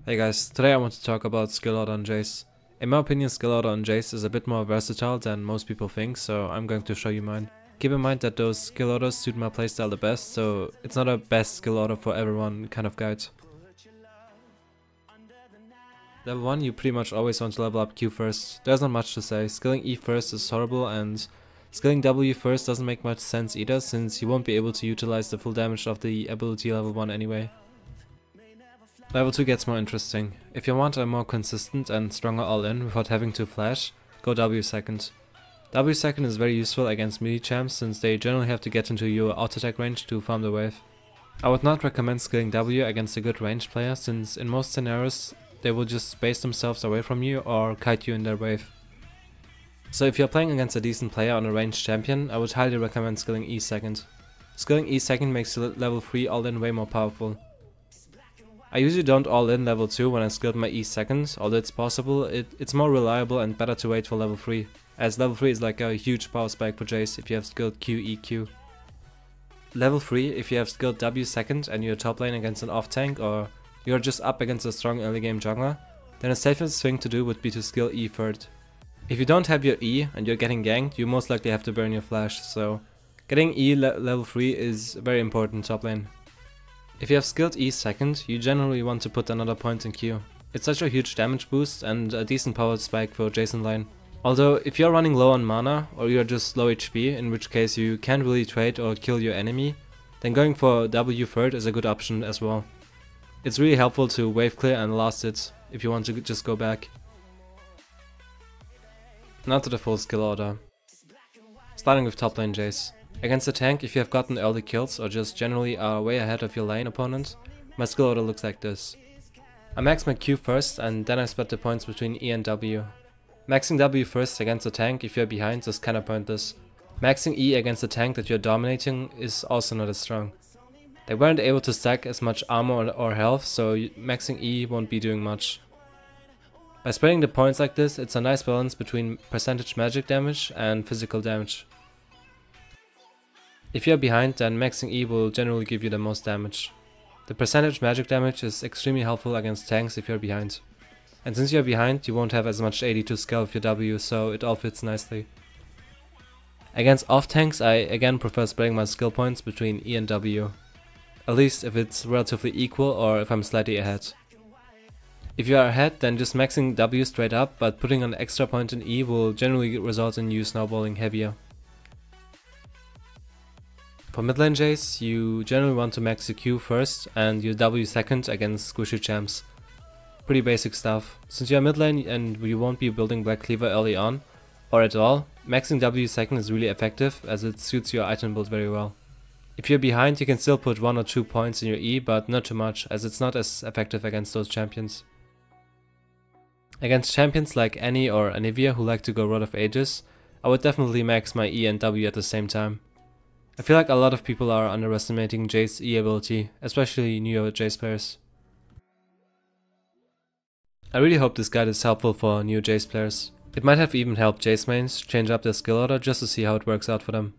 Hey guys, today I want to talk about Skillorder on Jayce. In my opinion, Skillorder on Jayce is a bit more versatile than most people think, so I'm going to show you mine. Keep in mind that those skill orders suit my playstyle the best, so it's not a best skill order for everyone kind of guide. Level 1, you pretty much always want to level up Q first. There's not much to say. Skilling E first is horrible, and skilling W first doesn't make much sense either, since you won't be able to utilize the full damage of the ability level 1 anyway. Level 2 gets more interesting. If you want a more consistent and stronger all-in without having to flash, go W second. W second is very useful against melee champs, since they generally have to get into your auto-attack range to farm the wave. I would not recommend skilling W against a good ranged player, since in most scenarios they will just space themselves away from you or kite you in their wave. So if you're playing against a decent player on a ranged champion, I would highly recommend skilling E second. Skilling E second makes level 3 all-in way more powerful. I usually don't all-in level 2 when I skilled my E second, although it's possible. It's more reliable and better to wait for level 3, as level 3 is like a huge power spike for Jayce if you have skilled Q, E, Q. Level 3, if you have skilled W second and you're top lane against an off tank, or you're just up against a strong early game jungler, then the safest thing to do would be to skill E third. If you don't have your E and you're getting ganked, you most likely have to burn your flash, so getting E level 3 is very important top lane. If you have skilled E second, you generally want to put another point in Q. It's such a huge damage boost and a decent power spike for Jayce in lane. Although if you're running low on mana or you're just low HP, in which case you can't really trade or kill your enemy, then going for W third is a good option as well. It's really helpful to wave clear and last it if you want to just go back. Now to the full skill order. Starting with top lane Jayce. Against a tank, if you have gotten early kills or just generally are way ahead of your lane opponent, my skill order looks like this. I max my Q first and then I split the points between E and W. Maxing W first against a tank if you're behind is kinda pointless. Maxing E against a tank that you're dominating is also not as strong. They weren't able to stack as much armor or health, so maxing E won't be doing much. By spreading the points like this, it's a nice balance between percentage magic damage and physical damage. If you're behind, then maxing E will generally give you the most damage. The percentage magic damage is extremely helpful against tanks if you're behind. And since you're behind, you won't have as much AD to scale with your W, so it all fits nicely. Against off tanks, I again prefer spreading my skill points between E and W. At least if it's relatively equal or if I'm slightly ahead. If you are ahead, then just maxing W straight up, but putting an extra point in E will generally result in you snowballing heavier. For mid lane Jayce, you generally want to max your Q first and your W second against squishy champs. Pretty basic stuff. Since you're mid lane and you won't be building Black Cleaver early on, or at all, maxing W second is really effective as it suits your item build very well. If you're behind, you can still put 1 or 2 points in your E, but not too much, as it's not as effective against those champions. Against champions like Annie or Anivia who like to go Rod of Ages, I would definitely max my E and W at the same time. I feel like a lot of people are underestimating Jayce's E ability, especially newer Jayce players. I really hope this guide is helpful for new Jayce players. It might have even helped Jayce mains change up their skill order just to see how it works out for them.